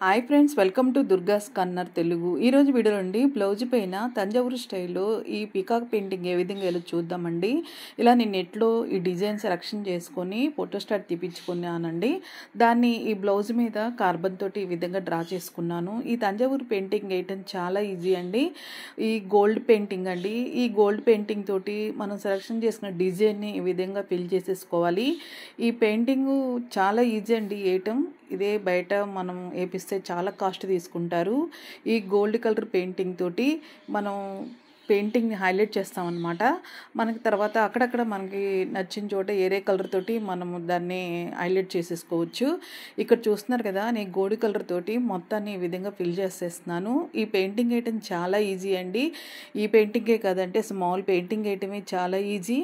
Hi friends, welcome to దుర్గాస్ కన్నర్ Telugu. ఈరోజు video అండి blouse పైన తంజావూరు స్టైల్లో ఈ పీకాక్ పెయింటింగ్ ఏ విధంగా వెళ్ళి చూద్దామండి. ఇలా నేను నెట్లో ఈ డిజైన్ సెలెక్షన్ చేసుకొని ఫోటోస్టాట్ తీపించుకున్నానండి. దాన్ని ఈ బ్లౌజ్ మీద కార్బన్ తోటి ఈ విధంగా డ్రా చేసుకున్నాను. ఈ తంజావూరు పెయింటింగ్ వేయటం చాలా ఈజీ అండి. ఈ గోల్డ్ పెయింటింగ్ అండి. ఈ గోల్డ్ పెయింటింగ్ తోటి మనం సెలెక్షన్ చేసుకున్న డిజైన్ని ఈ విధంగా ఫిల్ చేసేసుకోవాలి. ఈ పెయింటింగ్ చాలా ఈజీ అండి వేయటం. ఇదే బయట మనం వేపిస్తే చాలా కాస్ట్ తీసుకుంటారు. ఈ గోల్డ్ కలర్ పెయింటింగ్ తోటి మనం పెయింటింగ్ని హైలైట్ చేస్తామన్నమాట. మనకి తర్వాత అక్కడక్కడ మనకి నచ్చిన చోట ఏరే కలర్ తోటి మనము దాన్ని హైలైట్ చేసేసుకోవచ్చు. ఇక్కడ చూస్తున్నారు కదా, నేను గోల్డ్ కలర్ తోటి మొత్తాన్ని ఈ విధంగా ఫిల్ చేసేస్తున్నాను. ఈ పెయింటింగ్ వేయటం చాలా ఈజీ అండి. ఈ పెయింటింగే కాదంటే స్మాల్ పెయింటింగ్ వేయటమే చాలా ఈజీ.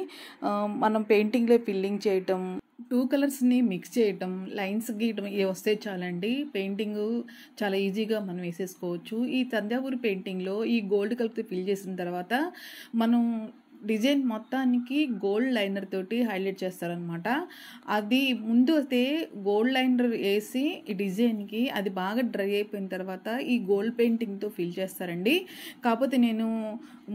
మనం పెయింటింగ్లో ఫిల్లింగ్ చేయటం, 2 కలర్స్ని మిక్స్ చేయటం, లైన్స్ గీయటం ఇవి వస్తే చాలండి. పెయింటింగ్ చాలా ఈజీగా మనం వేసేసుకోవచ్చు. ఈ తంజావూరు పెయింటింగ్లో ఈ గోల్డ్ కలర్తో ఫిల్ చేసిన తర్వాత మనం డిజైన్ మొత్తానికి గోల్డ్ లైనర్ తోటి హైలైట్ చేస్తారనమాట. అది ముందు అయితే గోల్డ్ లైనర్ వేసి ఈ డిజైన్కి అది బాగా డ్రై అయిపోయిన తర్వాత ఈ గోల్డ్ పెయింటింగ్తో ఫిల్ చేస్తారండి. కాకపోతే నేను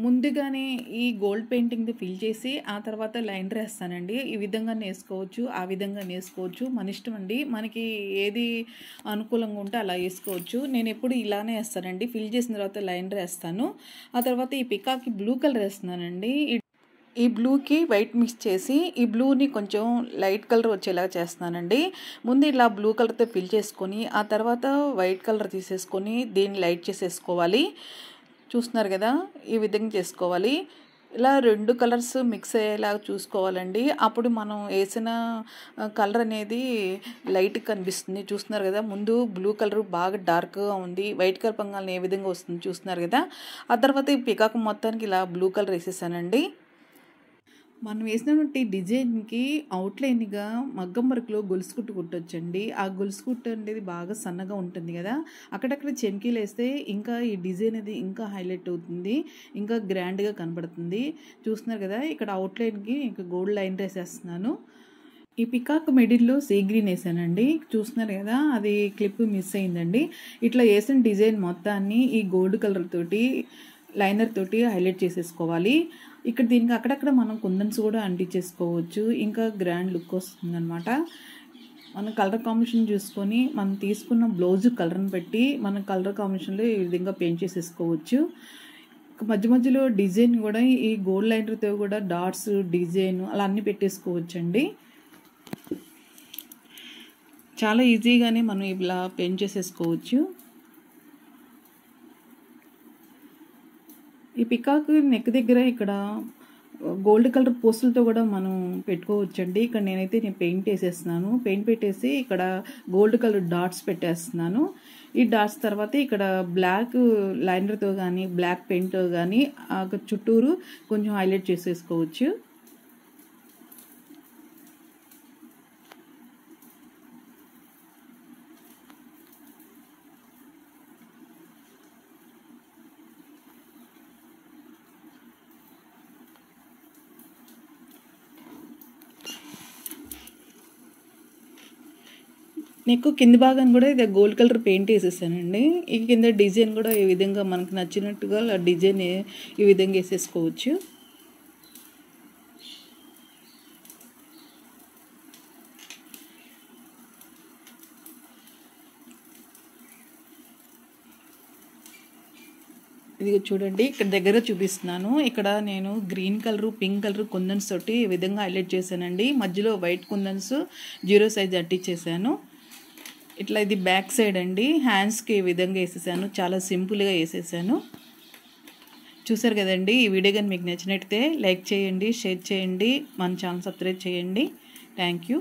ముందుగానే ఈ గోల్డ్ పెయింటింగ్తో ఫిల్ చేసి ఆ తర్వాత లైనర్ వేస్తానండి. ఈ విధంగా వేసుకోవచ్చు, ఆ విధంగా వేసుకోవచ్చు, మన ఇష్టం అండి. మనకి ఏది అనుకూలంగా ఉంటే అలా వేసుకోవచ్చు. నేను ఎప్పుడు ఇలానే వేస్తానండి. ఫిల్ చేసిన తర్వాత లైనర్ వేస్తాను. ఆ తర్వాత ఈ పికాక్కి బ్లూ కలర్ వేస్తున్నానండి. ఈ బ్లూకి వైట్ మిక్స్ చేసి ఈ బ్లూని కొంచెం లైట్ కలర్ వచ్చేలా చేస్తున్నానండి. ముందు ఇలా బ్లూ కలర్తో ఫిల్ చేసుకొని ఆ తర్వాత వైట్ కలర్ తీసేసుకొని దీన్ని లైట్ చేసేసుకోవాలి. చూస్తున్నారు కదా, ఈ విధంగా చేసుకోవాలి. ఇలా 2 కలర్స్ మిక్స్ అయ్యేలాగా చూసుకోవాలండి. అప్పుడు మనం వేసిన కలర్ అనేది లైట్గా కనిపిస్తుంది. చూస్తున్నారు కదా, ముందు బ్లూ కలర్ బాగా డార్క్గా ఉంది, వైట్ కలర్ పంగాలను ఏ విధంగా వస్తుంది చూస్తున్నారు కదా. ఆ తర్వాత ఈ పికాక్ మొత్తానికి ఇలా బ్లూ కలర్ వేసేసానండి. మనం వేసినటువంటి డిజైన్కి అవుట్లైన్గా మగ్గం వర్క్లో గొలుసు కుట్టు కుట్టొచ్చండి. ఆ గొలుసు కుట్టు అనేది బాగా సన్నగా ఉంటుంది కదా, అక్కడక్కడ చెమ్కీలు వేస్తే ఇంకా ఈ డిజైన్ అది ఇంకా హైలైట్ అవుతుంది, ఇంకా గ్రాండ్గా కనబడుతుంది. చూస్తున్నారు కదా, ఇక్కడ అవుట్లైన్కి ఇంకా గోల్డ్ లైన్ వేసేస్తున్నాను. ఈ పికాక్ మిడిల్లో సీ గ్రీన్ వేసానండి. చూస్తున్నారు కదా, అది క్లిప్ మిస్ అయిందండి. ఇట్లా వేసిన డిజైన్ మొత్తాన్ని ఈ గోల్డ్ కలర్ తోటి లైనర్ తోటి హైలైట్ చేసేసుకోవాలి. ఇక్కడ దీనికి అక్కడక్కడ మనం కుందన్స్ కూడా అంటించేసుకోవచ్చు, ఇంకా గ్రాండ్ లుక్ వస్తుందన్నమాట. మనం కలర్ కాంబినేషన్ చూసుకొని మనం తీసుకున్న బ్లౌజ్ కలర్ని బట్టి మనం కలర్ కాంబినేషన్లో ఈ విధంగా పెయింట్ చేసేసుకోవచ్చు. మధ్య మధ్యలో డిజైన్ కూడా ఈ గోల్డ్ లైనర్తో కూడా డాట్స్ డిజైన్ అలా అన్నీ పెట్టేసుకోవచ్చండి. చాలా ఈజీగానే మనం ఇలా పెయింట్ చేసేసుకోవచ్చు. ఈ పికాక్ నెక్ దగ్గర ఇక్కడ గోల్డ్ కలర్ పోస్టులతో కూడా మనం పెట్టుకోవచ్చండి. ఇక్కడ నేను పెయింట్ వేసేస్తున్నాను. పెయింట్ పెట్టేసి ఇక్కడ గోల్డ్ కలర్ డాట్స్ పెట్టేస్తున్నాను. ఈ డాట్స్ తర్వాత ఇక్కడ బ్లాక్ లైనర్తో కానీ బ్లాక్ పెయింట్తో కానీ చుట్టూరు కొంచెం హైలైట్ చేసేసుకోవచ్చు. నెక్ కింద భాగం కూడా ఇది గోల్డ్ కలర్ పెయింట్ వేసేసానండి. ఈ కింద డిజైన్ కూడా ఈ విధంగా మనకు నచ్చినట్టుగా డిజైన్ ఈ విధంగా వేసేసుకోవచ్చు. ఇది చూడండి, ఇక్కడ దగ్గర చూపిస్తున్నాను. ఇక్కడ నేను గ్రీన్ కలర్ పింక్ కలర్ కుందన్స్ తోటి ఈ విధంగా హైలైట్ చేశానండి. మధ్యలో వైట్ కుందన్స్ 0 సైజ్ అంటించేసాను. ఇట్లా ఇది బ్యాక్ సైడ్ అండి. హ్యాండ్స్కి ఈ విధంగా వేసేసాను. చాలా సింపుల్గా వేసేసాను. చూసారు కదండి. ఈ వీడియో కానీ మీకు నచ్చినట్టయితే లైక్ చేయండి, షేర్ చేయండి, మన ఛానల్ సబ్స్క్రైబ్ చేయండి. Thank you.